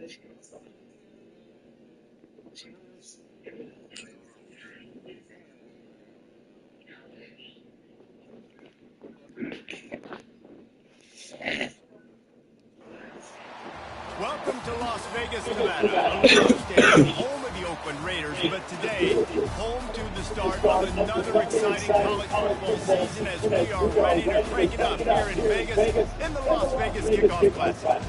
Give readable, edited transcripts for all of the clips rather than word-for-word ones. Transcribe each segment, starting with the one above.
Welcome to Las Vegas, Nevada, Allegiant Stadium, home of the Oakland Raiders, but today, home to the start of another exciting college football season as we are ready to crank it up here in Vegas in the Las Vegas Kickoff Classic.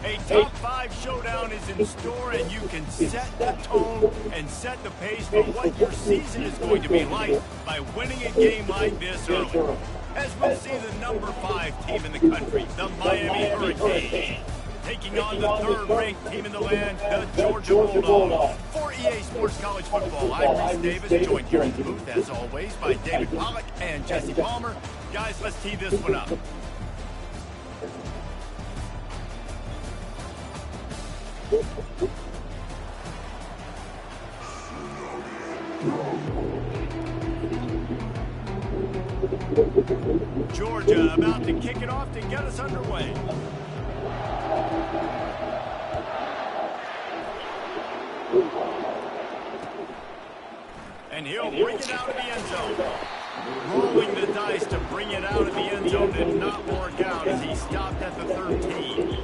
A top 5 showdown is in store, and you can set the tone and set the pace for what your season is going to be like by winning a game like this early. As we'll see the number 5 team in the country, the Miami Hurricanes, taking on the 3rd-ranked team in the land, the Georgia Bulldogs. For EA Sports College Football, I'm Reese Davis, joined here in the booth, as always, by David Pollack and Jesse Palmer. Guys, let's tee this one up. Georgia about to kick it off to get us underway. And he'll bring it out of the end zone. Rolling the dice to bring it out of the end zone did not work out as he stopped at the 13.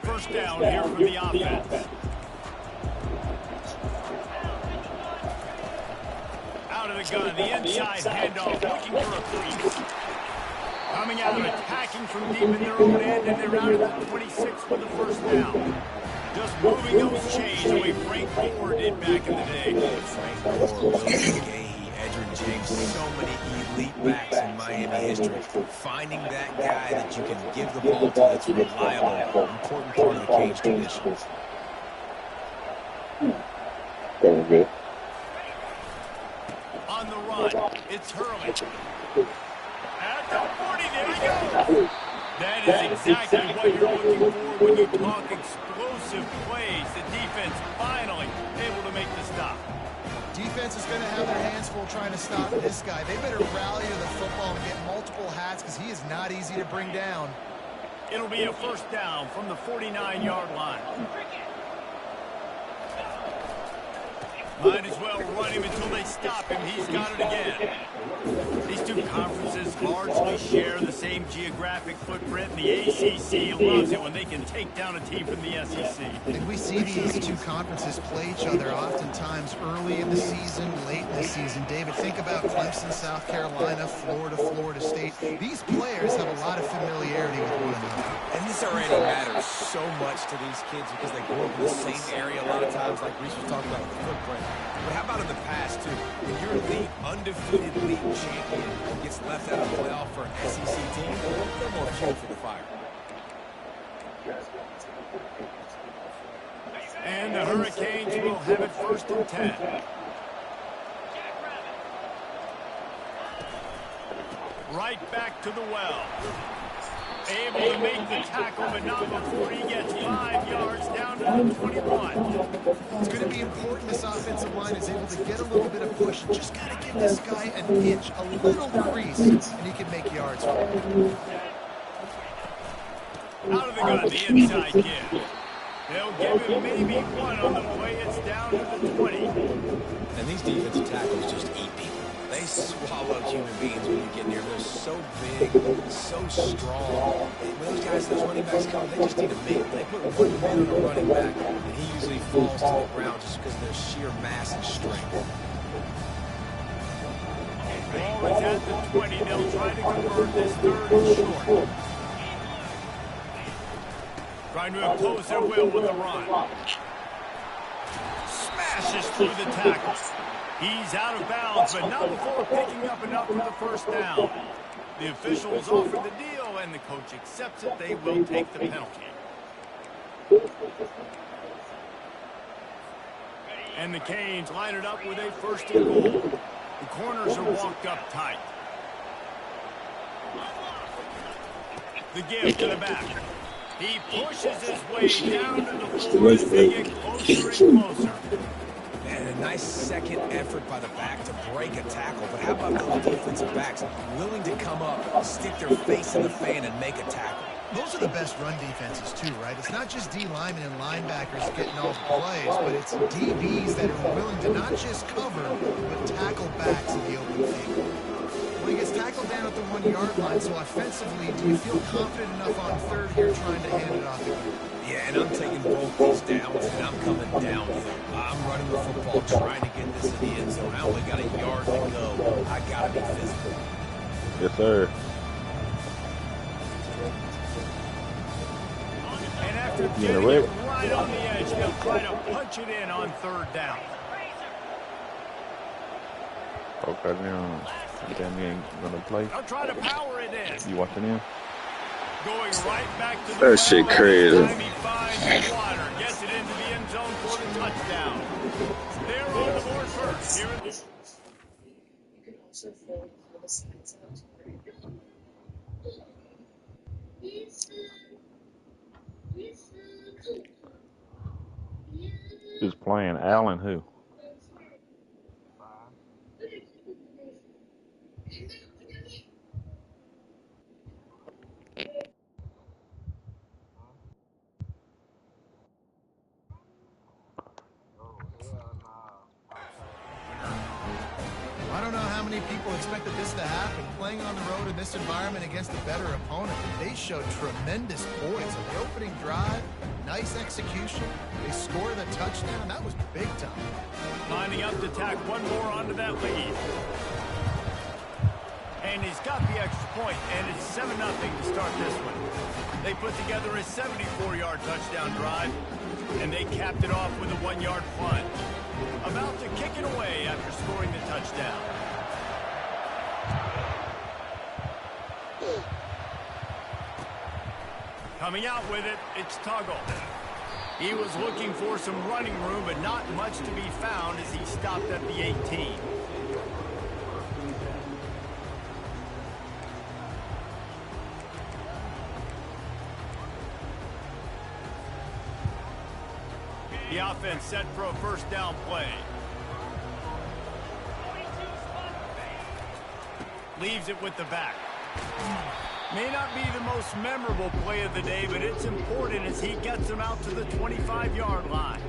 First down here for the offense. Out of the gun, the inside handoff, looking for a crease. Coming out, attacking from deep in their own end, and they're out at the 26 for the first down. Just moving those chains the way Frank Gore did back in the day. Frank Gore, Wilson Gahey, Edgerrin James, so many elite backs in Miami history. Finding that guy that you can give the ball to that's reliable, important part of the Canes tradition. Very good. On the run, it's Hurley. At the 40, there we go. That is exactly what you're looking for when you talk explosive plays. The defense finally able to make the stop. Defense is going to have their hands full trying to stop this guy. They better rally to the football and get multiple hats because he is not easy to bring down. It'll be a first down from the 49-yard line. Might as well run him until they stop him. He's got it again. These two conferences largely share the same geographic footprint. The ACC loves it when they can take down a team from the SEC. And we see these two conferences play each other oftentimes early in the season, late in the season. David, think about Clemson, South Carolina, Florida, Florida State. These players have a lot of familiarity with one another. And this already matters so much to these kids because they grow up in the same area a lot of times, like Reese was talking about with the footprint. But how about in the past, too? When your elite, undefeated league champion gets left out of the playoff for an SEC team, they're more fuel for the fire. And the Hurricanes will have it 1st and 10. Right back to the well. Able to make the tackle, but not before he gets 5 yards down to the 21. It's going to be important this offensive line is able to get a little bit of push. Just got to give this guy an inch, a little crease, and he can make yards for him. Out of the gun, the inside kid. They'll give him maybe one on the play. It's down to the 20. And these defensive tackles just eat people. They swallow human beings when you get near. They're so big, so strong. When those guys, those running backs come, they just need a minute. They put one man on a running back, and he usually falls to the ground just because of their sheer mass and strength. Ball is at the 20. They'll try to convert this 3rd and short. Trying to impose their will with the run. Smashes through the tackle. He's out of bounds, but not before picking up enough for the first down. The officials offer the deal, and the coach accepts it. They will take the penalty. And the Canes line it up with a 1st and goal. The corners are walked up tight. The give to the back. He pushes his way down to the floor as they get closer and closer. And a nice second effort by the back to break a tackle. But how about those defensive backs willing to come up, stick their face in the fan, and make a tackle? Those are the best run defenses, too, right? It's not just D linemen and linebackers getting all the plays, but it's DBs that are willing to not just cover, but tackle backs in the open field. When he gets tackled down at the 1-yard line, so offensively, do you feel confident enough on third here trying to hand it off again? Yeah, and I'm taking both these downs, and I'm coming downhill. I'm running the football, trying to get this in the end zone. I only got a yard to go. I got to be physical. Yes, sir. And after getting it right on the edge, they'll try to punch it in on third down. Okay, now Danny ain't gonna play. They'll try to power it in. You watching him? Going right back to the That shit crazy. time he finds Water, gets it into the end zone for the touchdown. They're on the board first. Here in the You can also fold all the sides out to where Who's playing? Allen who? I don't know how many people expected this to happen. Playing on the road in this environment against a better opponent, they showed tremendous poise on the opening drive. Nice execution. They score the touchdown. That was big time. lining up to tack one more onto that lead. And he's got the extra point, and it's 7-0 to start this one. They put together a 74-yard touchdown drive, and they capped it off with a 1-yard plunge. About to kick it away after scoring the touchdown. Coming out with it, it's Tuggle. He was looking for some running room, but not much to be found as he stopped at the 18. The offense set for a first down play. Leaves it with the back. May not be the most memorable play of the day, but it's important as he gets them out to the 25-yard line.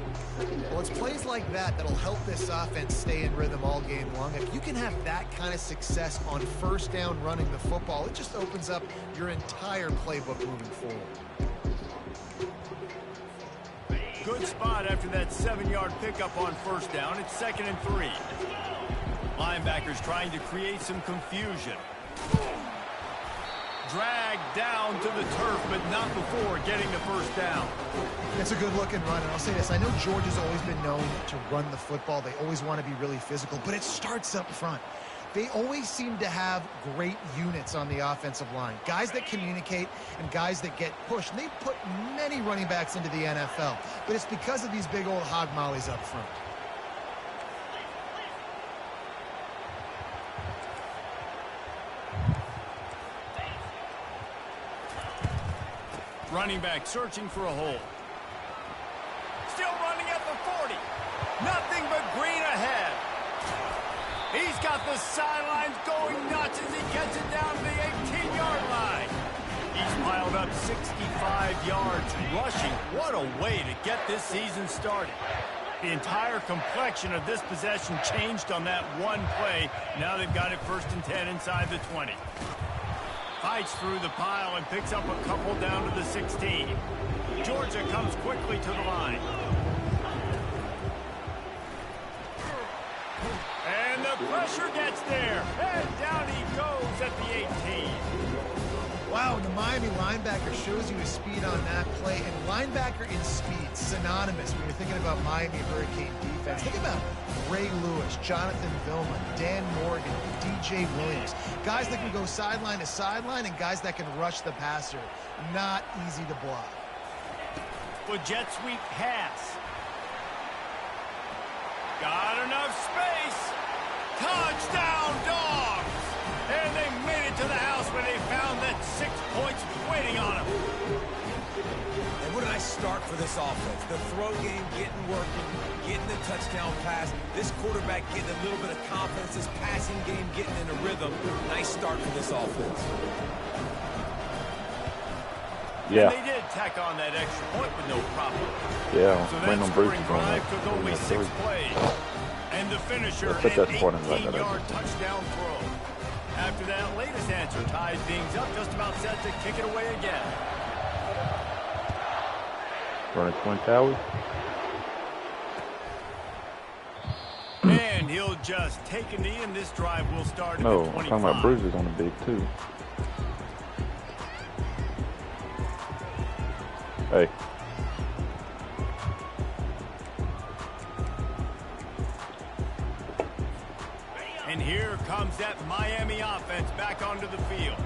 Well, it's plays like that that'll help this offense stay in rhythm all game long. If you can have that kind of success on first down running the football, it just opens up your entire playbook moving forward. Good spot after that 7-yard pickup on first down. It's 2nd and 3. Linebackers trying to create some confusion. Dragged down to the turf, but not before getting the first down. It's a good-looking run, and I'll say this. I know Georgia's always been known to run the football. They always want to be really physical, but it starts up front. They always seem to have great units on the offensive line. Guys that communicate and guys that get pushed. And they've put many running backs into the NFL, but it's because of these big old hog mollies up front. Running back searching for a hole. Still running at the 40. Nothing but green ahead. He's got the sidelines going nuts as he gets it down to the 18-yard line. He's piled up 65 yards rushing. What a way to get this season started. The entire complexion of this possession changed on that one play. Now they've got it 1st and 10 inside the 20. Fights through the pile and picks up a couple down to the 16. Georgia comes quickly to the line. And the pressure gets there. And down he goes at the 18. Wow, the Miami linebacker shows you his speed on that play. And linebacker in speed, synonymous when you're thinking about Miami Hurricane defense. Think about Ray Lewis, Jonathan Vilma, Dan Morgan, DJ Williams. Guys that can go sideline to sideline and guys that can rush the passer. Not easy to block. With jet sweep pass. Got enough space. Touchdown, Dogs! And they made it to the house where they found that 6 points waiting on them. And what a nice nice start for this offense. The throw game getting working, getting the touchdown pass. This quarterback getting a little bit of confidence. This passing game getting in a rhythm. Nice start for this offense. Yeah. And they did tack on that extra point with no problem. Yeah, so that scoring drive took only 6 plays. And the finisher, an 18-yard touchdown throw. After that latest answer ties things up, just about set to kick it away again. Running Twin Towers. And he'll just take a knee, and this drive will start at the 25. I'm talking about bruises on the big, too. Hey. And here comes that Miami offense back onto the field.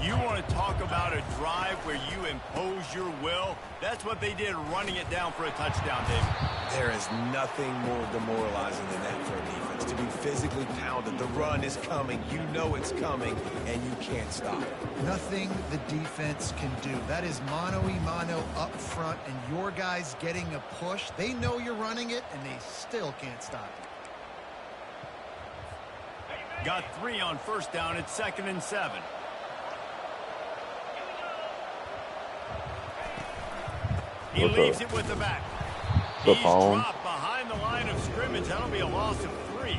You want to talk about a drive where you impose your will? That's what they did, running it down for a touchdown, David. There is nothing more demoralizing than that for a defense. To be physically pounded. The run is coming. You know it's coming, and you can't stop it. Nothing the defense can do. That is mano-a-mano up front, and your guys getting a push. They know you're running it, and they still can't stop it. Got 3 on first down. It's 2nd and 7. He leaves it with the back. He's dropped behind the line of scrimmage. That'll be a loss of 3.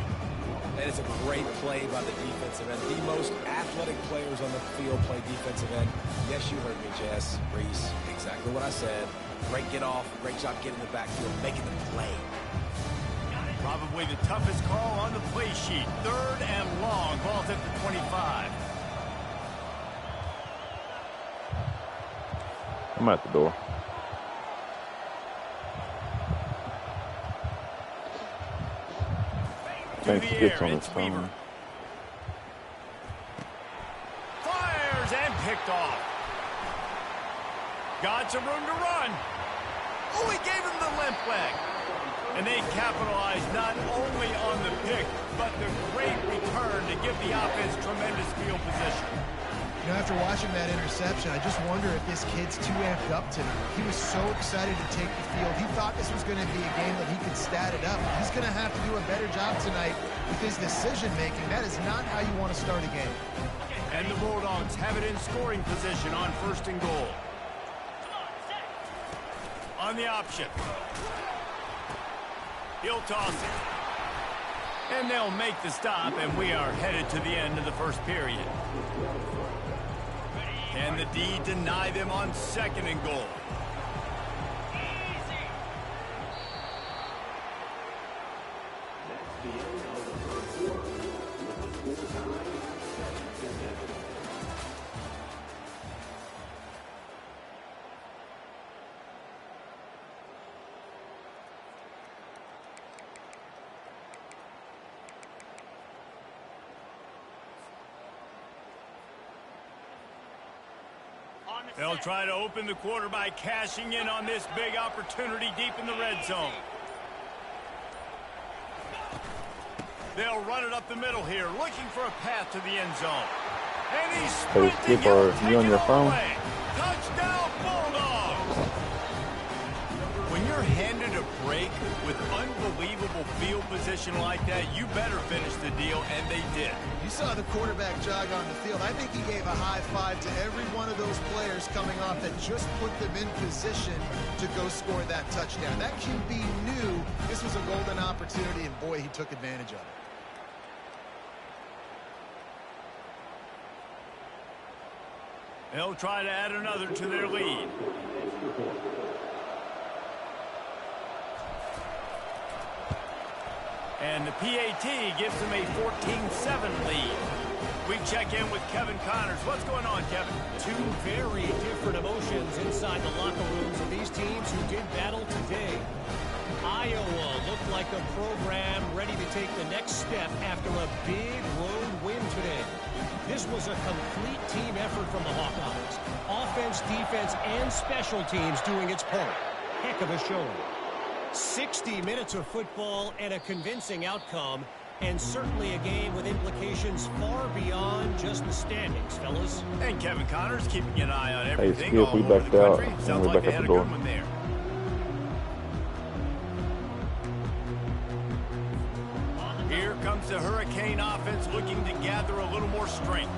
That is a great play by the defensive end. The most athletic players on the field play defensive end. Yes, you heard me, Jess, Reese. Exactly what I said. Great get off. Great job getting the backfield, making the play. Probably the toughest call on the play sheet. 3rd and long. Ball's at the 25. I'm at the door. Thanks, gets on his phone. Fires and picked off. Got some room to run. Oh, he gave him the limp leg. And they capitalized not only on the pick, but the great return to give the offense tremendous field position. You know, after watching that interception, I just wonder if this kid's too amped up tonight. He was so excited to take the field. He thought this was going to be a game that he could stat it up. He's going to have to do a better job tonight with his decision-making. That is not how you want to start a game. And the Bulldogs have it in scoring position on 1st and goal. On the option. He'll toss it. And they'll make the stop, and we are headed to the end of the first period. Can the D deny them on 2nd and goal? They'll try to open the quarter by cashing in on this big opportunity deep in the red zone. They'll run it up the middle here, looking for a path to the end zone. And he's sprinting. Skip, are you on your phone? Touchdown, Bulldogs! When you're handed a break with unbelievable field position like that, you better finish the deal, and they did. You saw the quarterback jog on the field. I think he gave a high five to every one of those players coming off that just put them in position to go score that touchdown. That QB knew this was a golden opportunity, and boy, he took advantage of it. They'll try to add another to their lead. And the PAT gives them a 14-7 lead. We check in with Kevin Connors. What's going on, Kevin? 2 very different emotions inside the locker rooms of these teams who did battle today. Iowa looked like a program ready to take the next step after a big road win today. This was a complete team effort from the Hawkeyes. Offense, defense, and special teams doing its part. Heck of a showing. 60 minutes of football and a convincing outcome. And certainly a game with implications far beyond just the standings, fellas. And Kevin Connors keeping an eye on Hey, everything Skip, all we over the backed out, country. and Sounds we're like back they at had the a door. good one there. Here comes the Hurricane offense looking to gather a little more strength.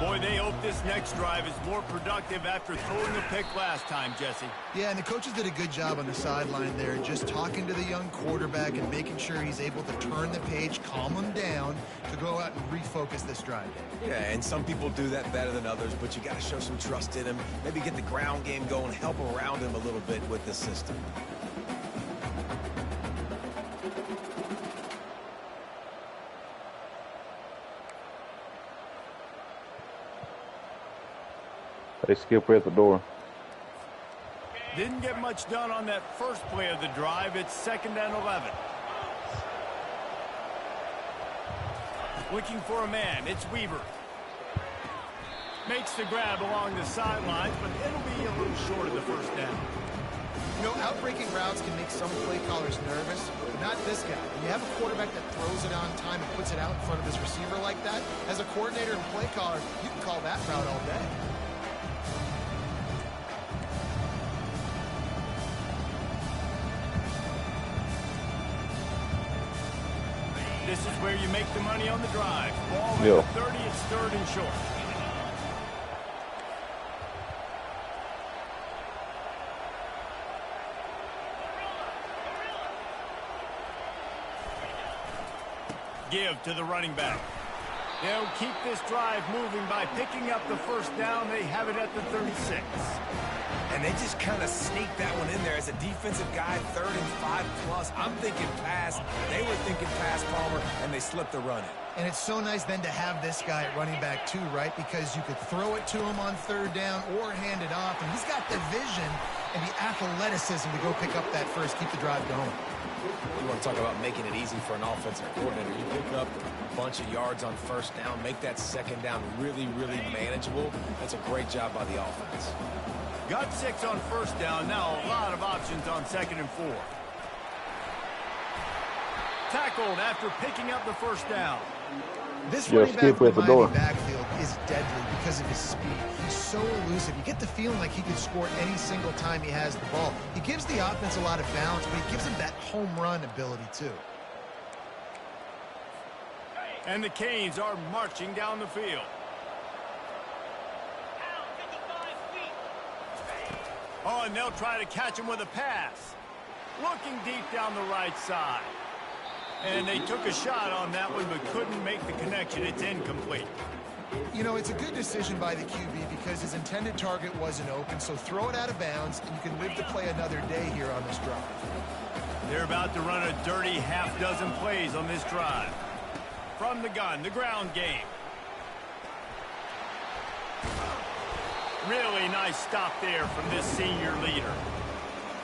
Boy, they hope this next drive is more productive after throwing a pick last time, Jesse. Yeah, and the coaches did a good job on the sideline there, just talking to the young quarterback and making sure he's able to turn the page, calm him down, to go out and refocus this drive. Yeah, and some people do that better than others, but you got to show some trust in him. Maybe get the ground game going, help around him a little bit with the system. Hey, Skip, we're at the door. Didn't get much done on that first play of the drive. It's 2nd and 11. Looking for a man. It's Weaver. Makes the grab along the sidelines, but it'll be a little short of the first down. You know, outbreaking routes can make some play callers nervous, but not this guy. When you have a quarterback that throws it on time and puts it out in front of his receiver like that, as a coordinator and play caller, you can call that route all day. This is where you make the money on the drive. Ball at Yeah. the 30, it's 3rd and short. Give to the running back. They'll keep this drive moving by picking up the first down. They have it at the 36. And they just kind of sneaked that one in there as a defensive guy, 3rd and 5+. I'm thinking pass. They were thinking pass, Palmer, and they slipped the run in. And it's so nice then to have this guy at running back too, right? Because you could throw it to him on 3rd down or hand it off, and he's got the vision and the athleticism to go pick up that first, keep the drive going. You want to talk about making it easy for an offensive coordinator. You pick up a bunch of yards on 1st down, make that 2nd down really, really manageable. That's a great job by the offense. Got 6 on 1st down. Now a lot of options on 2nd and 4. Tackled after picking up the 1st down. This Yo, running back Skip, from we're the at the door. Miami backfield is deadly because of his speed. He's so elusive. You get the feeling like he could score any single time he has the ball. He gives the offense a lot of balance, but he gives them that home run ability too. And the Canes are marching down the field. Oh, and they'll try to catch him with a pass. Looking deep down the right side. And they took a shot on that one, but couldn't make the connection. It's incomplete. You know, it's a good decision by the QB because his intended target wasn't open, so throw it out of bounds, and you can live to play another day here on this drive. They're about to run a dirty half-dozen plays on this drive. From the gun, the ground game. Really nice stop there from this senior leader.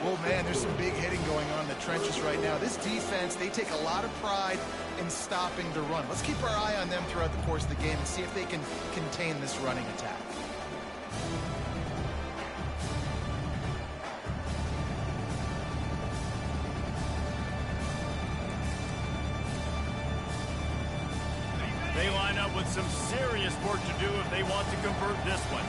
Well, man, there's some big hitting going on in the trenches right now. This defense, they take a lot of pride in stopping the run. Let's keep our eye on them throughout the course of the game and see if they can contain this running attack. They line up with some serious work to do if they want to convert this one.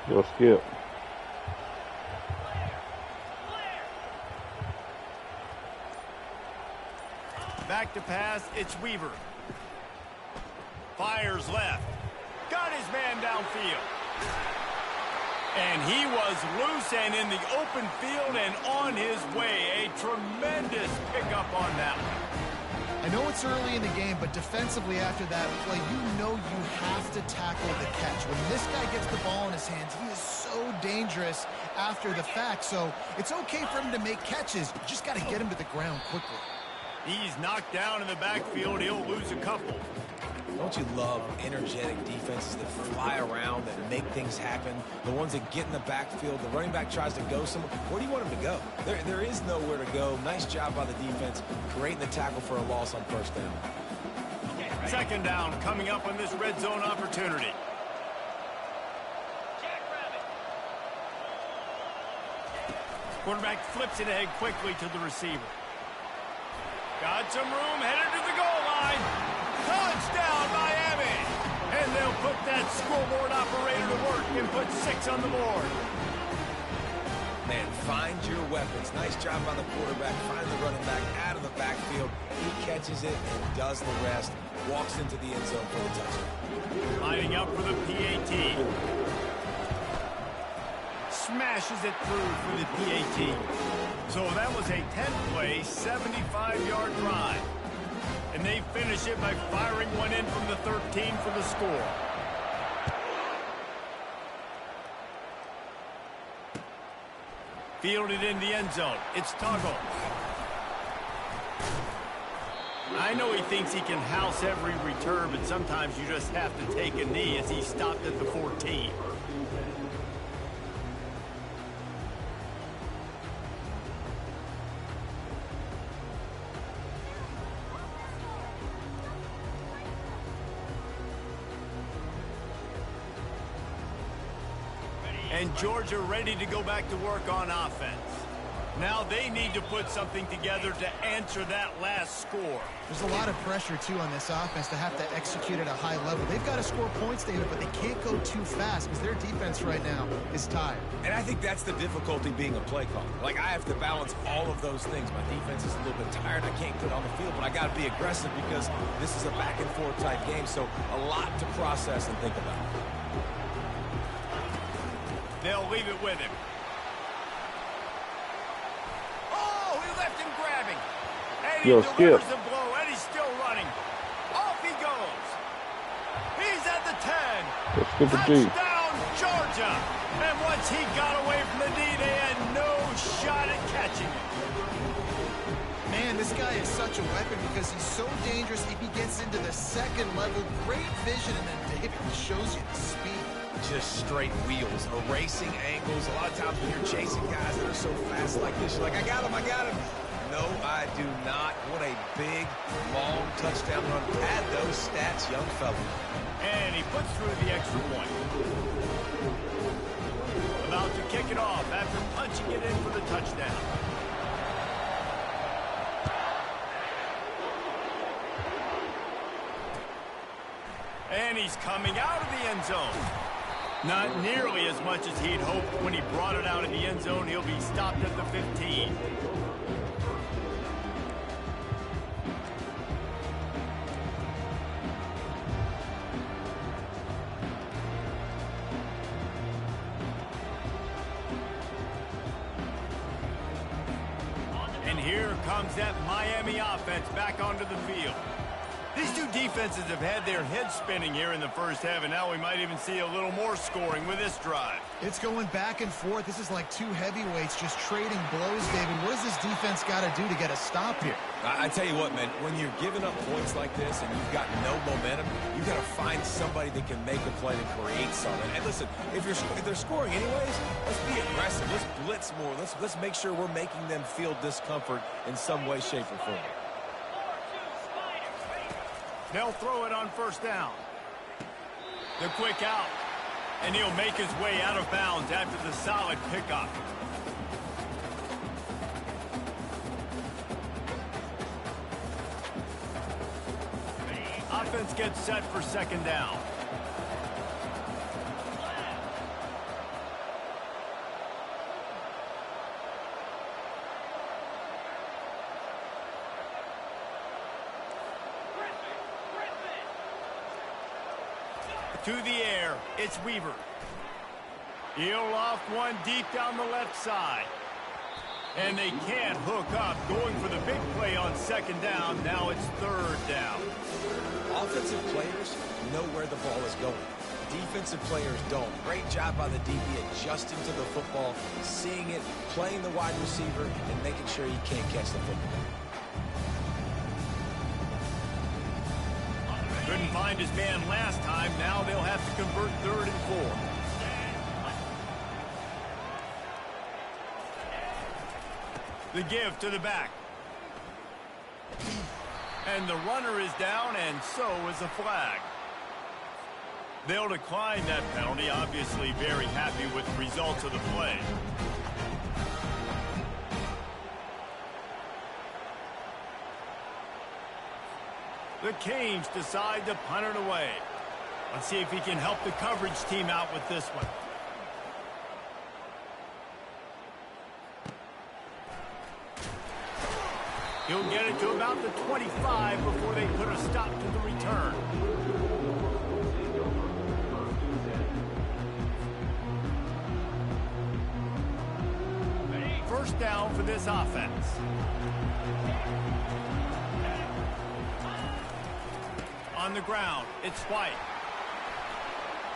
Yo, Skip. Back to pass, it's Weaver. Fires left. Got his man downfield. And he was loose and in the open field and on his way. A tremendous pickup on that one. I know it's early in the game, but defensively after that play, you know you have to tackle the catch. When this guy gets the ball in his hands, he is so dangerous after the fact. So it's okay for him to make catches. You just got to get him to the ground quickly. He's knocked down in the backfield. He'll lose a couple. Don't you love energetic defenses that fly around, that make things happen? The ones that get in the backfield, the running back tries to go somewhere. Where do you want him to go? There is nowhere to go. Nice job by the defense, creating the tackle for a loss on 1st down. 2nd down coming up on this red zone opportunity. Quarterback flips it ahead quickly to the receiver. Got some room, headed to the goal line. Touchdown, Miami! And they'll put that scoreboard operator to work and put 6 on the board. Man, find your weapons. Nice job by the quarterback. Find the running back out of the backfield. He catches it and does the rest. Walks into the end zone for the touchdown. Lining up for the PAT. Smashes it through for the PAT. So that was a 10-play, 75-yard drive. And they finish it by firing one in from the 13 for the score. Fielded in the end zone. It's Tuggle. I know he thinks he can house every return, but sometimes you just have to take a knee as he stopped at the 14. And Georgia ready to go back to work on offense. Now they need to put something together to answer that last score. There's a lot of pressure, too, on this offense to have to execute at a high level. They've got to score points, David, but they can't go too fast because their defense right now is tired. And I think that's the difficulty being a play caller. Like, I have to balance all of those things. My defense is a little bit tired. I can't get on the field, but I got to be aggressive because this is a back-and-forth type game, so a lot to process and think about. They'll leave it with him. Oh, he left him grabbing. And he delivers the blow, and he's still running. Off he goes. He's at the 10. Touchdown, Georgia. And once he got away from the D, they had no shot at catching him. Man, this guy is such a weapon because he's so dangerous. If he gets into the second level, great vision, and then David shows you the speed. Just straight wheels, erasing angles. A lot of times when you're chasing guys that are so fast like this, you're like, I got him. No, I do not. What a big, long touchdown run. Add those stats, young fella. And he puts through the extra point. About to kick it off after punching it in for the touchdown. And he's coming out of the end zone. Not nearly as much as he'd hoped when he brought it out in the end zone. He'll be stopped at the 15. And here comes that Miami offense back onto the field. These two defenses have had their heads spinning here in the first half, and now we might even see a little more scoring with this drive. It's going back and forth. This is like two heavyweights just trading blows, David. What does this defense got to do to get a stop here? I tell you what, man, when you're giving up points like this and you've got no momentum, you've got to find somebody that can make a play to create something. And listen, if they're scoring anyways, let's be aggressive. Let's blitz more. Let's make sure we're making them feel discomfort in some way, shape, or form. They'll throw it on first down. The quick out. And he'll make his way out of bounds after the solid pickup. Offense gets set for second down. To the air, it's Weaver. He'll loft one deep down the left side. And they can't hook up, going for the big play on second down. Now it's third down. Offensive players know where the ball is going. Defensive players don't. Great job by the DB adjusting to the football, seeing it, playing the wide receiver, and making sure he can't catch the football. Couldn't find his man last time. Now they'll have to convert 3rd and 4. The give to the back. And the runner is down, and so is the flag. They'll decline that penalty, obviously very happy with the results of the play. The Canes decide to punt it away. Let's see if he can help the coverage team out with this one. He'll get it to about the 25 before they put a stop to the return. First down for this offense. On the ground, it's White.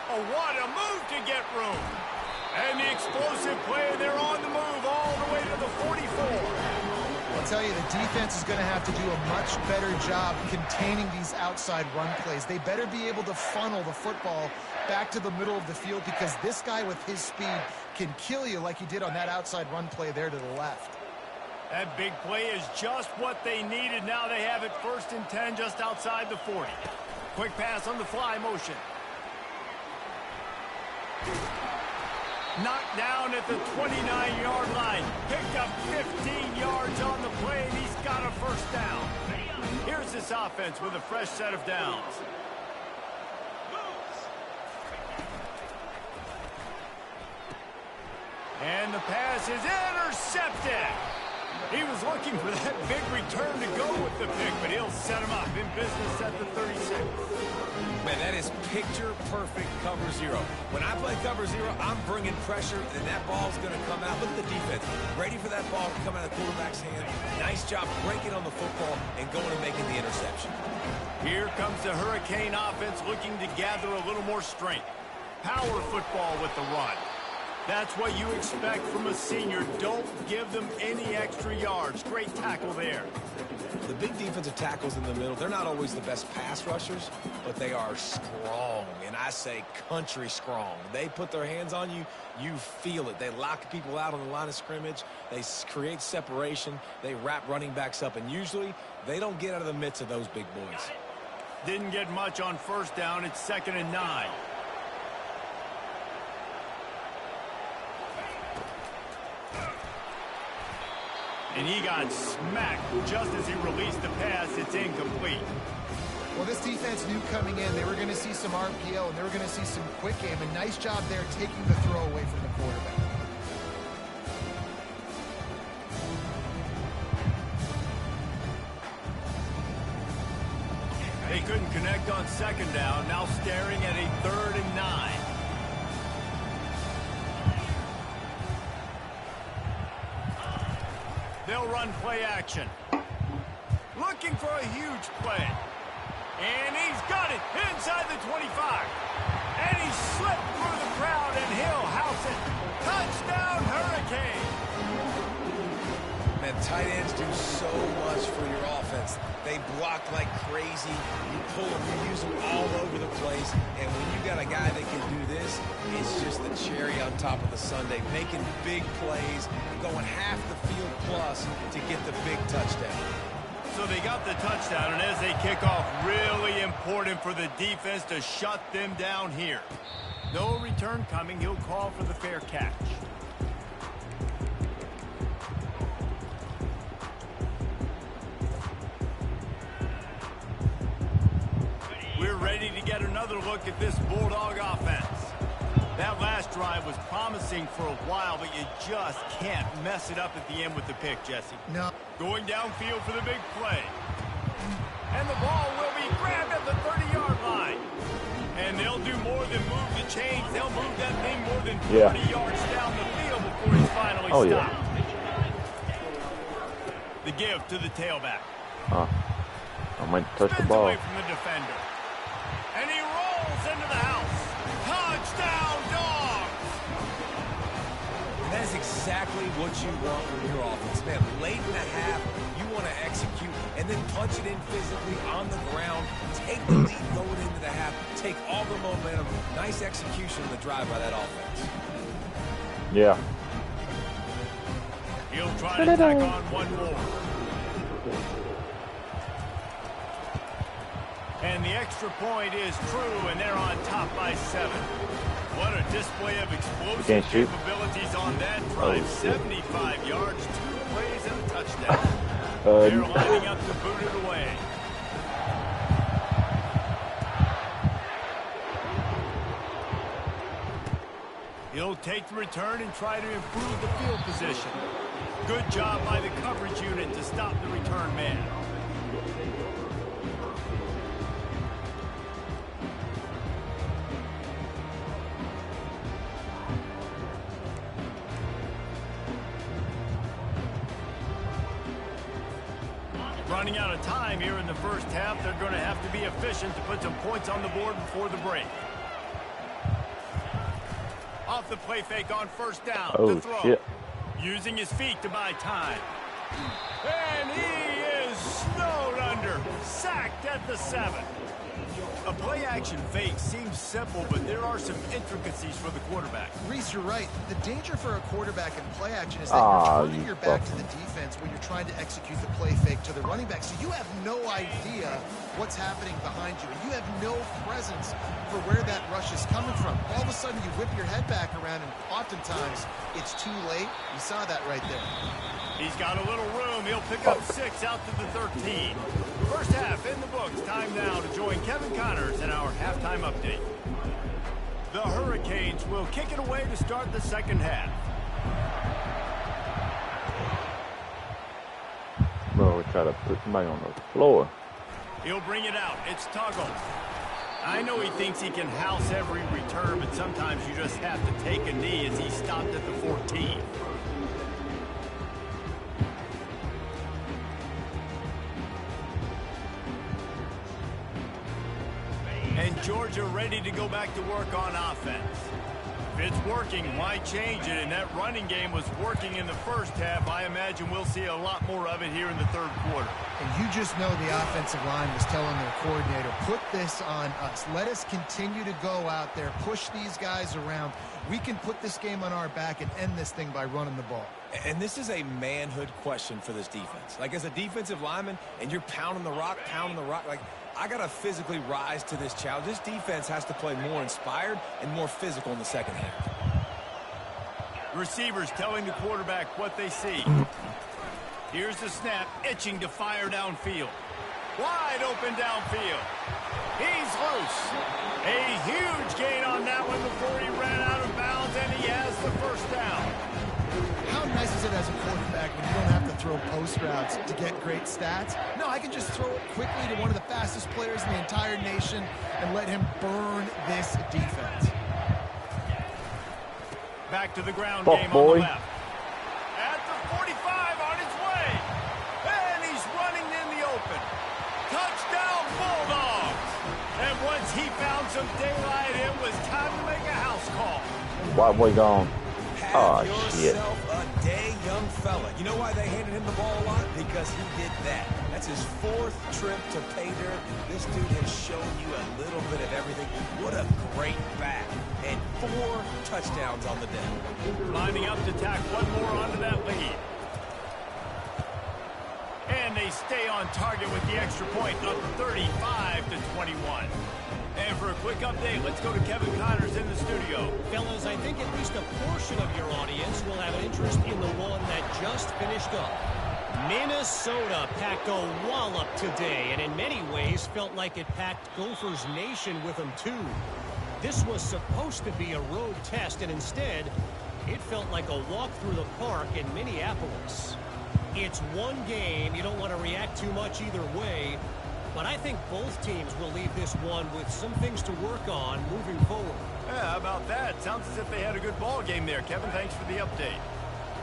Oh, what a move to get room. And the explosive play, they're on the move all the way to the 44. I'll tell you, the defense is going to have to do a much better job containing these outside run plays. They better be able to funnel the football back to the middle of the field, because this guy with his speed can kill you like he did on that outside run play there to the left. That big play is just what they needed. Now they have it 1st and 10 just outside the 40. Quick pass on the fly motion. Knocked down at the 29-yard line. Picked up 15 yards on the play, and he's got a first down. Here's this offense with a fresh set of downs. And the pass is intercepted. He was looking for that big return to go with the pick, but he'll set him up in business at the 36. Man, that is picture-perfect cover zero. When I play cover zero, I'm bringing pressure, and that ball's going to come out. Look at the defense. Ready for that ball to come out of the quarterback's hand. Nice job breaking on the football and going and making the interception. Here comes the Hurricane offense looking to gather a little more strength. Power football with the run. That's what you expect from a senior. Don't give them any extra yards. Great tackle there. The big defensive tackles in the middle, they're not always the best pass rushers, but they are strong, and I say country strong. They put their hands on you, you feel it. They lock people out on the line of scrimmage. They create separation. They wrap running backs up, and usually they don't get out of the midst of those big boys. Didn't get much on first down. It's 2nd and 9. And he got smacked just as he released the pass. It's incomplete. Well, this defense knew coming in they were going to see some RPO and they were going to see some quick game. And nice job there taking the throw away from the quarterback. They couldn't connect on 2nd down. Now staring at a 3rd and 9. They'll run play action. Looking for a huge play. And he's got it inside the 25. And he slipped through the crowd, and he'll house it. Touchdown, Hurricane. Man, tight ends do so much for your offense. They block like crazy. You pull them, you use them all over the place. And when you got a guy that can do this, it's just the cherry on top of the sundae, making big plays, going half the field plus to get the big touchdown. So they got the touchdown, and as they kick off, really important for the defense to shut them down here. No return coming. He'll call for the fair catch. We're ready to get another look at this Bulldog offense. That last drive was promising for a while, but you just can't mess it up at the end with the pick, Jesse. No. Going downfield for the big play. And the ball will be grabbed at the 30-yard line. And they'll do more than move the chains. They'll move that thing more than 40 yards down the field before he's finally stopped. The give to the tailback. I might touch the ball. Away from the defender. And he rolls into the house. Touchdown, Dogs! And that is exactly what you want from your offense. Man, late in the half, you want to execute and then punch it in physically on the ground. Take the lead going into the half. Take all the momentum. Nice execution of the drive by that offense. Yeah. He'll try to tack on one more. And the extra point is true, and they're on top by 7. What a display of explosive capabilities on that drive. 75 yards, 2 plays, and a touchdown. They're lining up to boot it away. He'll take the return and try to improve the field position. Good job by the coverage unit to stop the return man. Running out of time here in the first half. They're going to have to be efficient to put some points on the board before the break. Off the play fake on first down. Oh, to throw. shit. Using his feet to buy time. And he is snowed under. Sacked at the 7. A play-action fake seems simple, but there are some intricacies for the quarterback. Reese, you're right. The danger for a quarterback in play action is that you're turning your back to the defense when you're trying to execute the play fake to the running back. So you have no idea what's happening behind you, and you have no presence for where that rush is coming from. All of a sudden, you whip your head back around, and oftentimes it's too late. You saw that right there. He's got a little room. He'll pick up 6 out to the 13. First half in the books. Time now to join Kevin Connors in our halftime update. The Hurricanes will kick it away to start the second half. Bro, we try to put somebody on the floor. He'll bring it out. It's Tuggle. I know he thinks he can house every return, but sometimes you just have to take a knee as he stopped at the 14. And Georgia ready to go back to work on offense. If it's working, why change it? And that running game was working in the first half. I imagine we'll see a lot more of it here in the third quarter. And you just know the offensive line was telling their coordinator, put this on us. Let us continue to go out there, push these guys around. We can put this game on our back and end this thing by running the ball. And this is a manhood question for this defense. Like, as a defensive lineman, and you're pounding the rock, like, I got to physically rise to this challenge. This defense has to play more inspired and more physical in the second half. Receivers telling the quarterback what they see. Here's the snap, itching to fire downfield. Wide open downfield. He's loose. A huge gain on that one before he ran out of bounds, and he has the first down. How nice is it as a quarterback when you don't have to throw post routes to get great stats? No, I can just throw it quickly to one of the fastest players in the entire nation and let him burn this defense. Back to the ground Fuck, game boy. on the left. At the 45 on his way. And he's running in the open. Touchdown Bulldogs. And once he found some daylight, it was time to make a house call. White boy gone. Have Oh, shit. yourself a day, young fella. You know why they handed him the ball a lot? Because he did that. That's his 4th trip to pay dirt. This dude has shown you a little bit of everything. What a great back. And 4 touchdowns on the day. Lining up to tack one more onto that lead. And they stay on target with the extra point, up 35-21. And for a quick update, let's go to Kevin Connors in the studio. Fellas, I think at least a portion of your audience will have an interest in the one that just finished up. Minnesota packed a wallop today, and in many ways felt like it packed Gophers Nation with them too. This was supposed to be a road test, and instead, it felt like a walk through the park in Minneapolis. It's one game. You don't want to react too much either way. But I think both teams will leave this one with some things to work on moving forward. Yeah, how about that? Sounds as if they had a good ball game there. Kevin, thanks for the update.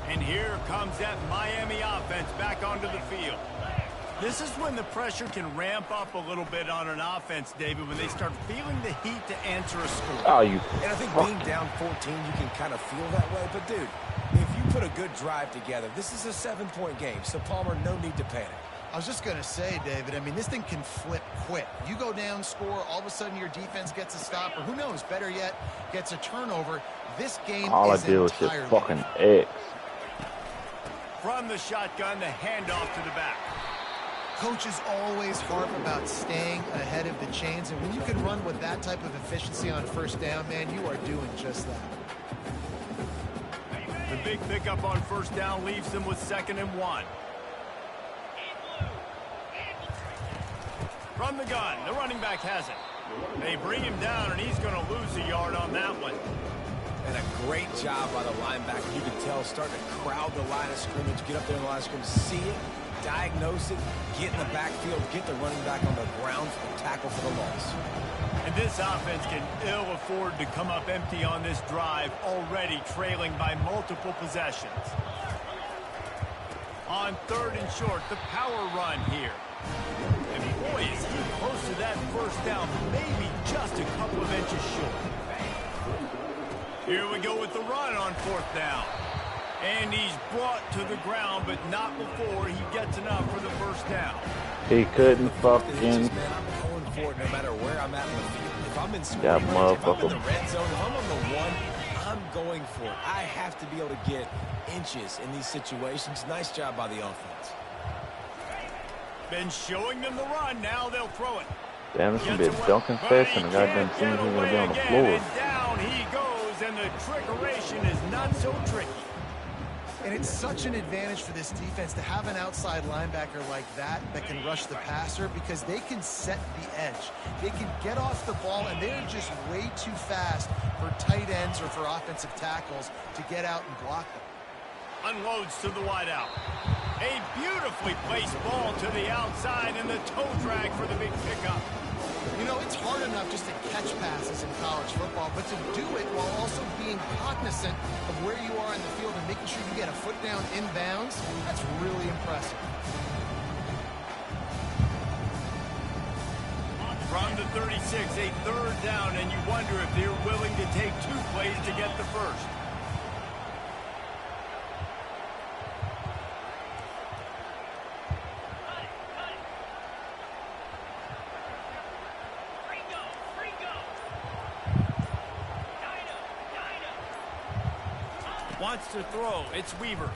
And here comes that Miami offense back onto the field. This is when the pressure can ramp up a little bit on an offense, David, when they start feeling the heat to answer a score. Oh, you. And I think being down 14, you can kind of feel that way. But, dude, if you put a good drive together, this is a 7-point game. So, Palmer, no need to panic. I was just going to say, David, I mean, this thing can flip quick. You go down, score, all of a sudden your defense gets a stop, or who knows, better yet, gets a turnover. This game All I is do is just entirely fucking X. From the shotgun, the handoff to the back. Coaches always harp about staying ahead of the chains, and when you can run with that type of efficiency on first down, man, you are doing just that. The big pickup on first down leaves them with 2nd and 1. From the gun, the running back has it. They bring him down, and he's going to lose a yard on that one. And a great job by the linebacker. You can tell starting to crowd the line of scrimmage, get up there in the line of scrimmage, see it, diagnose it, get in the backfield, get the running back on the ground for the tackle for the loss. And this offense can ill afford to come up empty on this drive, already trailing by multiple possessions. On 3rd and short, the power run here. And boy, is he close to that first down, maybe just a couple of inches short. Here we go with the run on 4th down. And he's brought to the ground, but not before he gets enough for the first down. He couldn't fucking. Man, I'm going for it no matter where I'm at in the field. If I'm in scoring range, if I'm in the red zone, if I'm on the 1, I'm going for it. I have to be able to get inches in these situations. Nice job by the offense. Been showing them the run. Now they'll throw it. Damn, this should be a dunking fest, and the goddamn team who's gonna be on the floor. And down he goes, and the trickeration is not so tricky. And it's such an advantage for this defense to have an outside linebacker like that can rush the passer, because they can set the edge. They can get off the ball, and they're just way too fast for tight ends or for offensive tackles to get out and block them. Unloads to the wideout. A beautifully placed ball to the outside, and the toe drag for the big pickup. You know, it's hard enough just to catch passes in college football, but to do it while also being cognizant of where you are in the field and making sure you get a foot down inbounds, that's really impressive. From the 36, a 3rd down, and you wonder if they're willing to take 2 plays to get the first. Wants to throw. It's Weaver.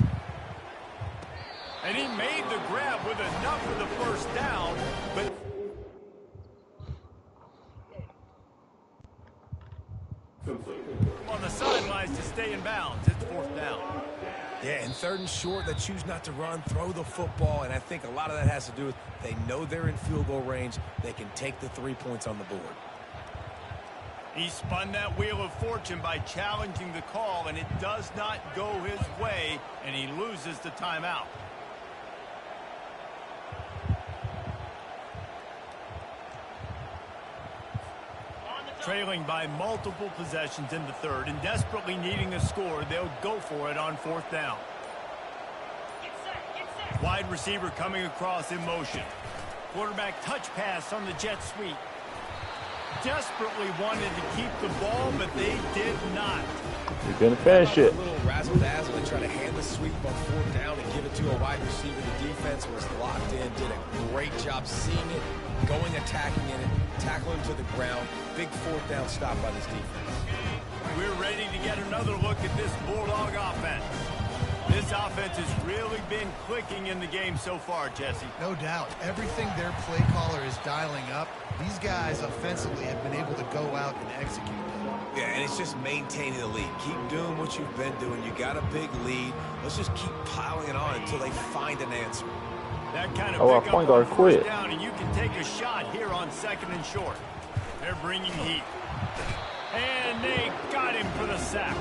And he made the grab with enough for the first down, but on the sidelines to stay in bounds. It's 4th down. Yeah, and 3rd and short, they choose not to run, throw the football, and I think a lot of that has to do with they know they're in field goal range. They can take the 3 points on the board. He spun that wheel of fortune by challenging the call, and it does not go his way, and he loses the timeout. Trailing by multiple possessions in the 3rd and desperately needing a score, they'll go for it on 4th down. Wide receiver coming across in motion. Quarterback touch pass on the jet sweep. Desperately wanted to keep the ball, but they did not. You're gonna finish it. A little razzle-dazzle and try to hand the sweep on 4th down and give it to a wide receiver. The defense was locked in, did a great job seeing it, going, attacking in it, tackling to the ground. Big 4th down stop by this defense. We're ready to get another look at this Bulldog offense. This offense has really been clicking in the game so far, Jesse. No doubt. Everything their play caller is dialing up, these guys offensively have been able to go out and execute. Yeah, and it's just maintaining the lead. Keep doing what you've been doing. You got a big lead. Let's just keep piling it on until they find an answer. That kind of our pickup point guard on quit. 1st down, and you can take a shot here on 2nd and short. They're bringing heat. And they got him for the sack.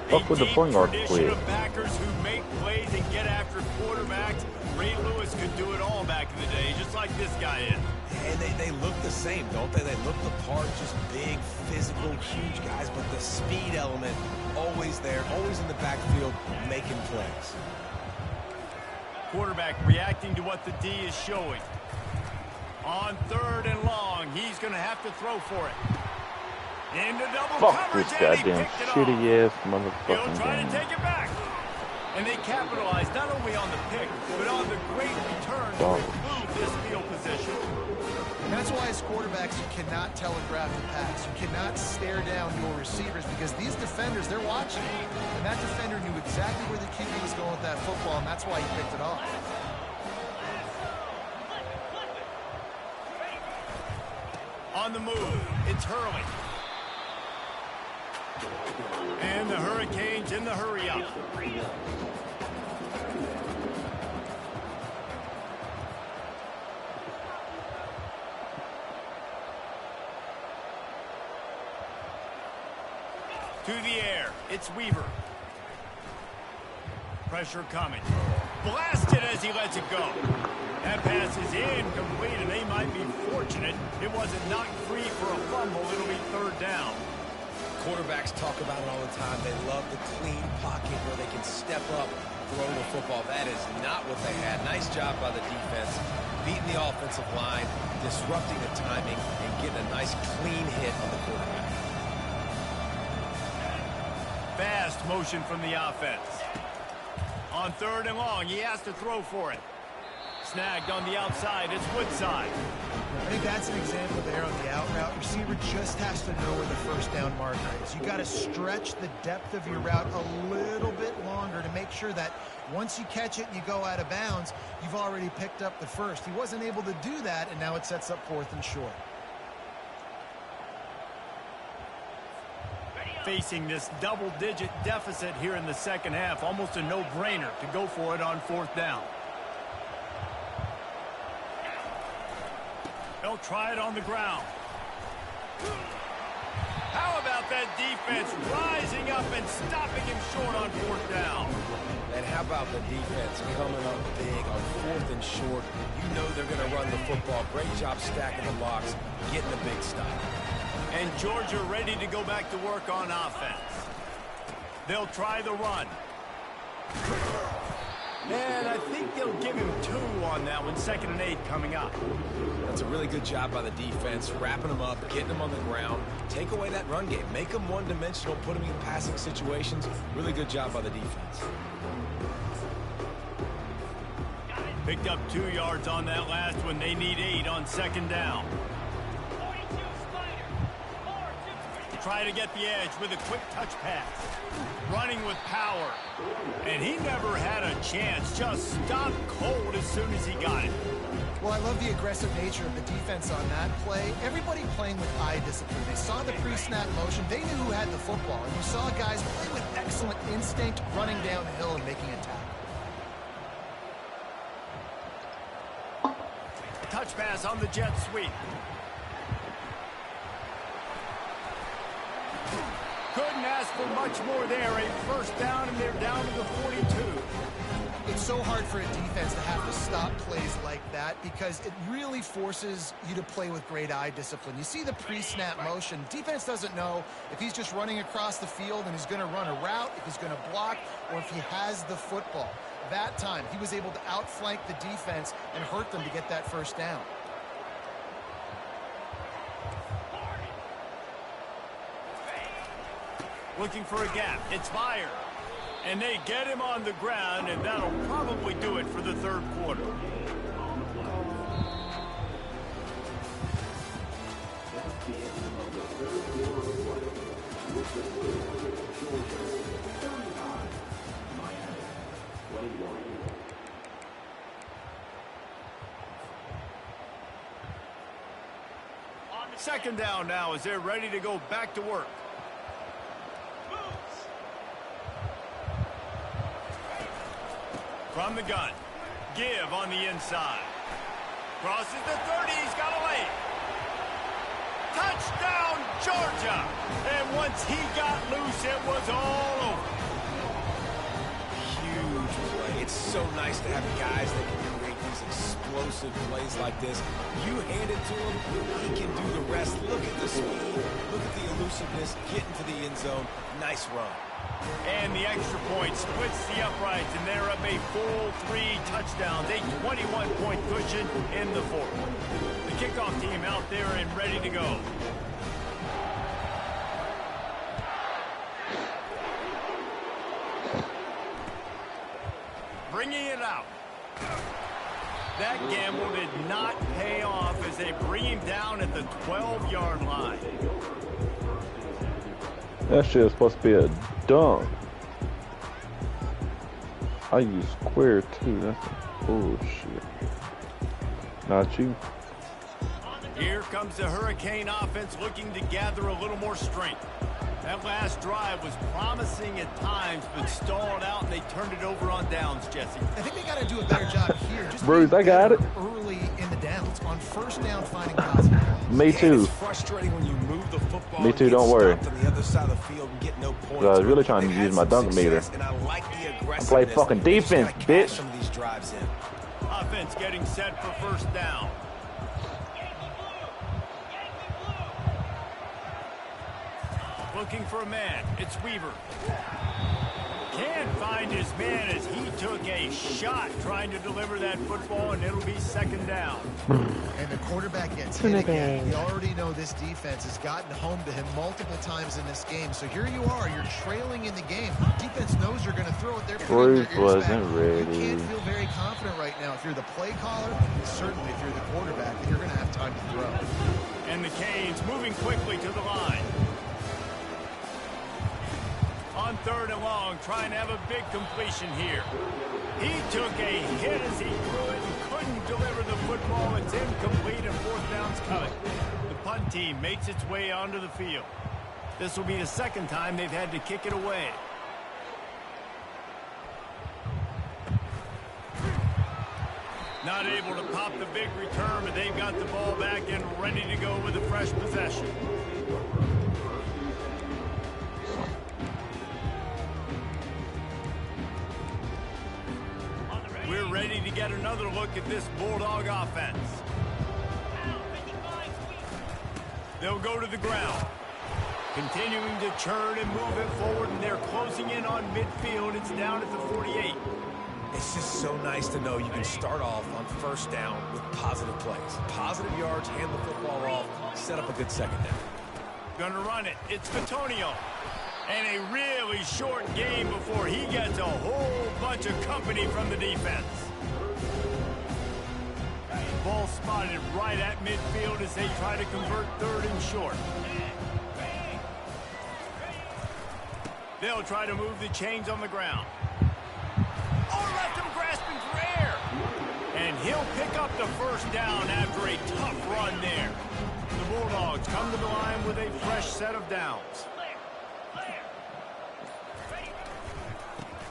Fuck with the point guard tradition quit. of backers who make plays and get after quarterbacks. Ray Lewis could do it all back in the day, just like this guy is. And they look the same, don't they? They look the part, just big, physical, huge guys, but the speed element always there, always in the backfield, making plays. Quarterback reacting to what the D is showing. On 3rd and long, he's going to have to throw for it. Into double Fuck coverage, this and he goddamn picked it shitty off. ass motherfucking He'll try to game. take it back. And they capitalize not only on the pick, but on the great return to Dog. improve this field position. That's why as quarterbacks you cannot telegraph the pass. You cannot stare down your receivers, because these defenders, they're watching. And that defender knew exactly where the QB was going with that football, and that's why he picked it off. On the move, it's Hurley. And the Hurricanes in the hurry-up. To the air. It's Weaver. Pressure coming. Blasted as he lets it go. That pass is incomplete, and they might be fortunate it wasn't knocked free for a fumble. It'll be third down. Quarterbacks talk about it all the time. They love the clean pocket where they can step up, throw the football. That is not what they had. Nice job by the defense, beating the offensive line, disrupting the timing, and getting a nice clean hit on the quarterback. Fast motion from the offense. On third and long, he has to throw for it. Snagged on the outside, it's Woodside. I think that's an example there on the out route. Receiver just has to know where the first down marker is. You got to stretch the depth of your route a little bit longer to make sure that once you catch it and you go out of bounds, you've already picked up the first. He wasn't able to do that, and now it sets up fourth and short. Facing this double-digit deficit here in the second half, almost a no-brainer to go for it on fourth down. They'll try it on the ground. How about that defense rising up and stopping him short on fourth down? And how about the defense coming up big on fourth and short? You know they're going to run the football. Great job stacking the box, getting a big stop. And Georgia ready to go back to work on offense. They'll try the run. And I think they'll give him 2 on that one. 2nd and 8 coming up. That's a really good job by the defense, wrapping them up, getting them on the ground. Take away that run game. Make them one-dimensional, put them in passing situations. Really good job by the defense. Picked up 2 yards on that last one. They need 8 on 2nd down. Try to get the edge with a quick touch pass. Running with power. And he never had a chance. Just stopped cold as soon as he got it. Well, I love the aggressive nature of the defense on that play. Everybody playing with eye discipline. They saw the pre-snap motion. They knew who had the football. And you saw guys play with excellent instinct, running downhill and making a tackle. Touch pass on the jet sweep. Couldn't ask for much more there. A first down, and they're down to the 42. It's so hard for a defense to have to stop plays like that because it really forces you to play with great eye discipline. You see the pre-snap motion. Defense doesn't know if he's just running across the field and he's going to run a route, if he's going to block, or if he has the football. That time, he was able to outflank the defense and hurt them to get that first down. Looking for a gap. It's Fire. And they get him on the ground, and that'll probably do it for the third quarter. Second down now as they're ready to go back to work. From the gun. Give on the inside. Crosses the 30. He's got a lane. Touchdown, Georgia. And once he got loose, it was all over. Huge play. It's so nice to have guys that can create these explosive plays like this. You hand it to him, he can do the rest. Look at the speed. Look at the elusiveness. Get into the end zone. Nice run. And the extra point splits the uprights, and they're up a full 3 touchdowns, a 21-point cushion in the fourth. The kickoff team out there and ready to go. Bringing it out. That gamble did not pay off as they bring him down at the 12-yard line. That shit is supposed to be a dunk. I use square too. That's some bullshit. Not you. Here comes the Hurricane offense looking to gather a little more strength. That last drive was promising at times, but stalled out, and they turned it over on downs, Jesse. I think they got to do a better job here. Just Bruce, I got it. Early in the downs. On first down, finding positive. Me too. It's frustrating when you move the football. Me too, and get don't worry. stopped on the other side of the field and get no points. I was really trying to They've use had my some dunk meter. success, and I like the aggressiveness. Play fucking They just defense, gotta cash bitch. Some of these drives in. Offense getting set for first down. Looking for a man. It's Weaver. Can't find his man as he took a shot trying to deliver that football, and it'll be second down. And the quarterback gets hit again. We already know this defense has gotten home to him multiple times in this game. So here you are, you're trailing in the game. Defense knows you're going to throw it. They're putting their ears wasn't back. ready. You can't feel very confident right now if you're the play caller, and certainly if you're the quarterback, that you're going to have time to throw. And the Canes moving quickly to the line. On third and long, trying to have a big completion here. He took a hit as he threw it and couldn't deliver the football. It's incomplete and fourth down's coming. The punt team makes its way onto the field. This will be the second time they've had to kick it away. Not able to pop the big return, but they've got the ball back and ready to go with a fresh possession. We're ready to get another look at this Bulldog offense. They'll go to the ground. Continuing to churn and move it forward, and they're closing in on midfield. It's down at the 48. It's just so nice to know you can start off on first down with positive plays. Positive yards, hand the football off, set up a good second down. Gonna run it. It's Bitonio. And a really short game before he gets a whole bunch of company from the defense. Ball spotted right at midfield as they try to convert third and short. They'll try to move the chains on the ground. Oh, left him grasping for air. And he'll pick up the first down after a tough run there. The Bulldogs come to the line with a fresh set of downs.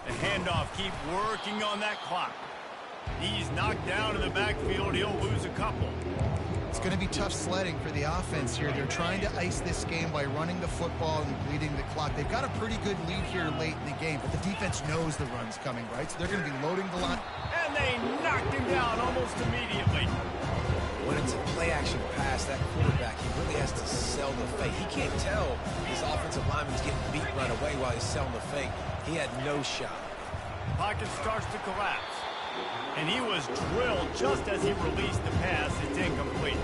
The handoff, keep working on that clock. He's knocked down in the backfield. He'll lose a couple. It's going to be tough sledding for the offense here. They're trying to ice this game by running the football and bleeding the clock. They've got a pretty good lead here late in the game, but the defense knows the run's coming, right? So they're going to be loading the line. And they knocked him down almost immediately. When it's a play-action pass, that quarterback, he really has to sell the fake. He can't tell his offensive lineman's getting beat right away while he's selling the fake. He had no shot. Pocket starts to collapse. And he was drilled just as he released the pass. It's incomplete.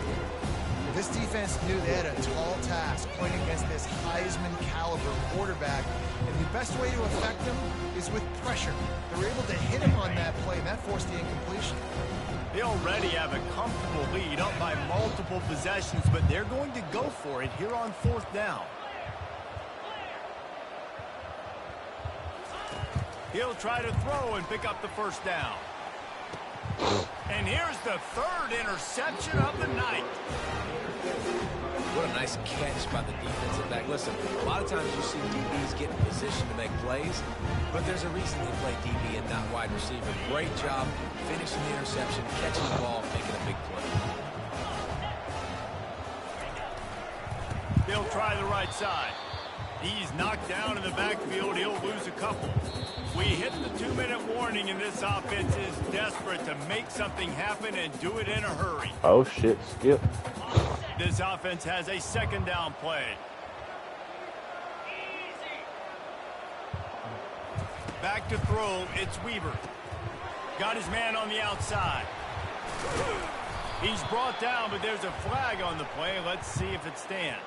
This defense knew they had a tall task playing against this Heisman caliber quarterback. And the best way to affect him is with pressure. They were able to hit him on that play, and that forced the incompletion. They already have a comfortable lead up by multiple possessions, but they're going to go for it here on fourth down. He'll try to throw and pick up the first down. And here's the third interception of the night. What a nice catch by the defensive back. Listen, a lot of times you see DBs get in position to make plays, but there's a reason they play DB and not wide receiver. Great job finishing the interception, catching the ball, making a big play. They'll try the right side. He's knocked down in the backfield. He'll lose a couple. We hit the 2-minute warning, and this offense is desperate to make something happen and do it in a hurry. Oh shit, skip. This offense has a second down play. Back to throw, it's Weaver. Got his man on the outside. He's brought down, but there's a flag on the play. Let's see if it stands.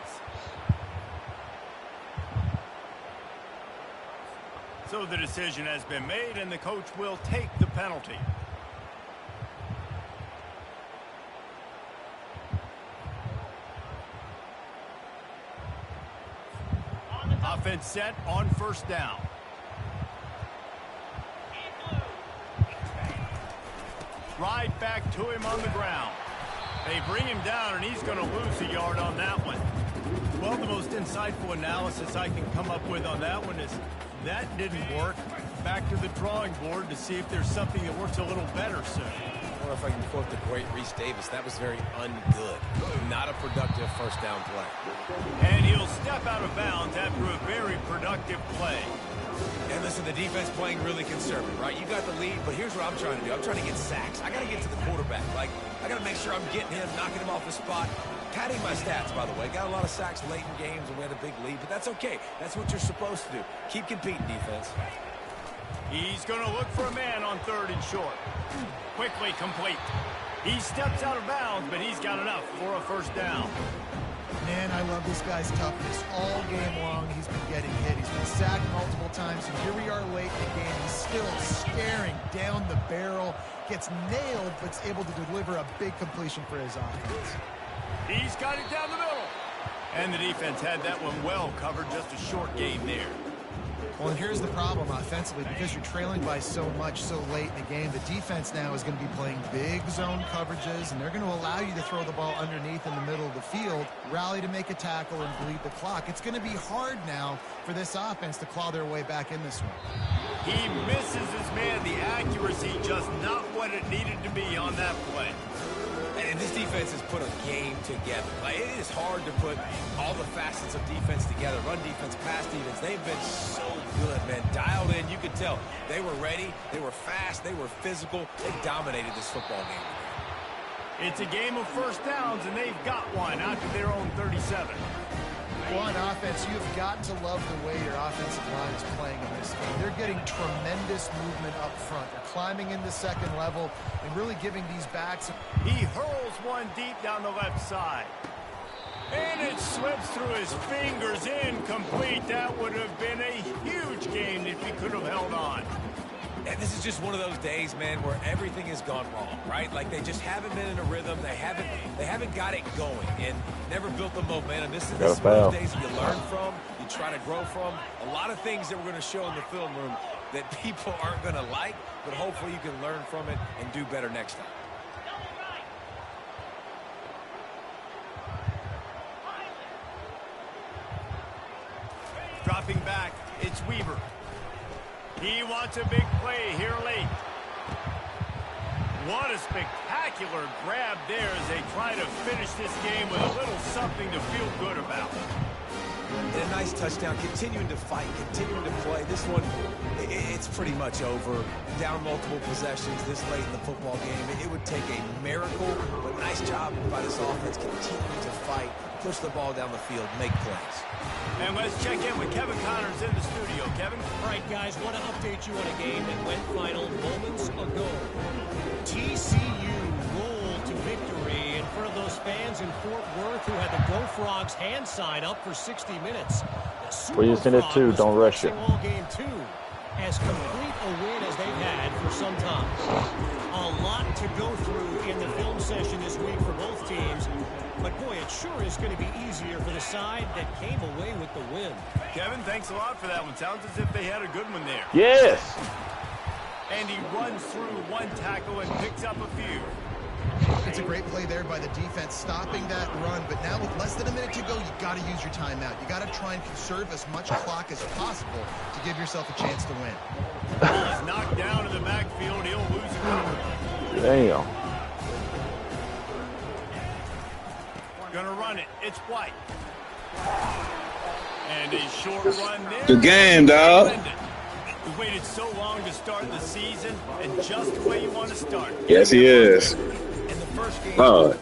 So the decision has been made, and the coach will take the penalty. Offense set on first down. Right back to him on the ground. They bring him down, and he's going to lose a yard on that one. Well, the most insightful analysis I can come up with on that one is that didn't work. Back to the drawing board to see if there's something that works a little better soon. Or if I can quote the great Reese Davis, that was very ungood. Not a productive first down play. And he'll step out of bounds after a very productive play. And listen, the defense playing really conservative, right? You got the lead, but here's what I'm trying to do. I'm trying to get sacks. I got to get to the quarterback. Like, I got to make sure I'm getting him, knocking him off the spot. Padding my stats, by the way. Got a lot of sacks late in games, and we had a big lead, but that's okay. That's what you're supposed to do. Keep competing, defense. He's going to look for a man on 3rd and short. Quickly complete. He steps out of bounds, but he's got enough for a first down. Man, I love this guy's toughness. All game long, he's been getting hit. He's been sacked multiple times, and here we are late in the game. He's still staring down the barrel, gets nailed, but's able to deliver a big completion for his offense. He's got it down the middle. And the defense had that one well covered. Just a short gain there. Well, and here's the problem offensively. Because you're trailing by so much so late in the game, the defense now is going to be playing big zone coverages, and they're going to allow you to throw the ball underneath in the middle of the field, rally to make a tackle, and bleed the clock. It's going to be hard now for this offense to claw their way back in this one. He misses his man. The accuracy just not what it needed to be on that play. And this defense has put a game together. Like, it is hard to put all the facets of defense together. Run defense, pass defense. They've been so good, man. Dialed in. You could tell they were ready. They were fast. They were physical. They dominated this football game. It's a game of first downs, and they've got one out to their own 37. Well, on offense, you've got to love the way your offensive line is playing in this game. They're getting tremendous movement up front. They're climbing into second level and really giving these backs. He hurls one deep down the left side. And it slips through his fingers, incomplete. That would have been a huge gain if he could have held on. And this is just one of those days, man, where everything has gone wrong, right? Like, they just haven't been in a rhythm. They haven't got it going and never built the momentum. This is one of those days you learn from, you try to grow from. A lot of things that we're going to show in the film room that people aren't going to like, but hopefully you can learn from it and do better next time. Dropping back, it's Weaver. He wants a big play here late. What a spectacular grab there as they try to finish this game with a little something to feel good about. And a nice touchdown, continuing to fight, continuing to play. This one, it's pretty much over. Down multiple possessions this late in the football game. It would take a miracle, but nice job by this offense continuing to fight, push the ball down the field, make plays. And let's check in with Kevin Connors in the studio. Kevin? All right, guys, want to update you on a game that went final moments ago. TCU rolled to victory in front of those fans in Fort Worth who had the Go Frogs hand sign up for 60 minutes. Well, you send it too. Don't rush it. All game two, as complete a win as they've had for some time. A lot to go through in the film session this week for both teams. But, boy, it sure is going to be easier for the side that came away with the win. Kevin, thanks a lot for that one. Sounds as if they had a good one there. Yes! And he runs through one tackle and picks up a few. It's a great play there by the defense, stopping that run. But now with less than a minute to go, you got to use your timeout. You got to try and conserve as much clock as possible to give yourself a chance to win. He's knocked down in the backfield. He'll lose a couple. Damn. Gonna run it. It's White. And a short run there. Good game, dog. We waited so long to start the season, and just the way you want to start. Yes, he is. In the first game. Oh.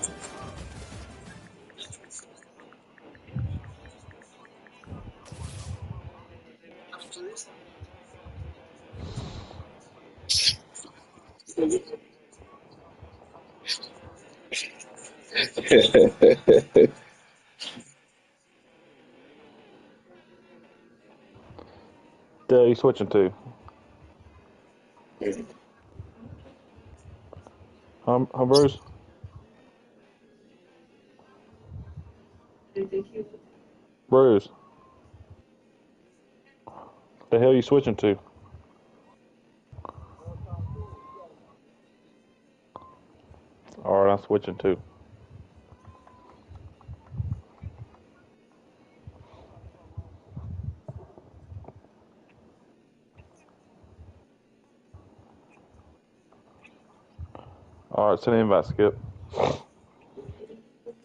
You switching to? Bruce? Bruce? The hell you switching to? Alright, I'm switching too. All right, send an invite, Skip. How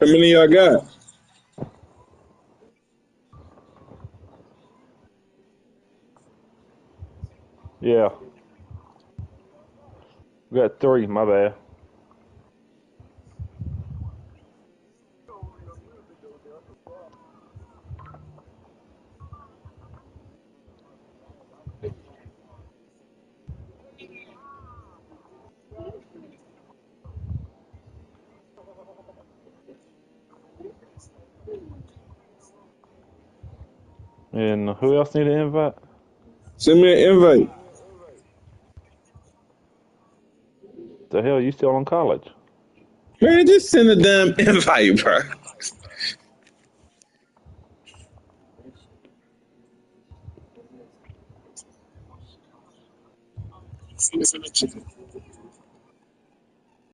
many y'all got? Yeah. We got 3, my bad. And who else need an invite? Send me an invite. The hell, you still in college? Man, just send a damn invite, bro.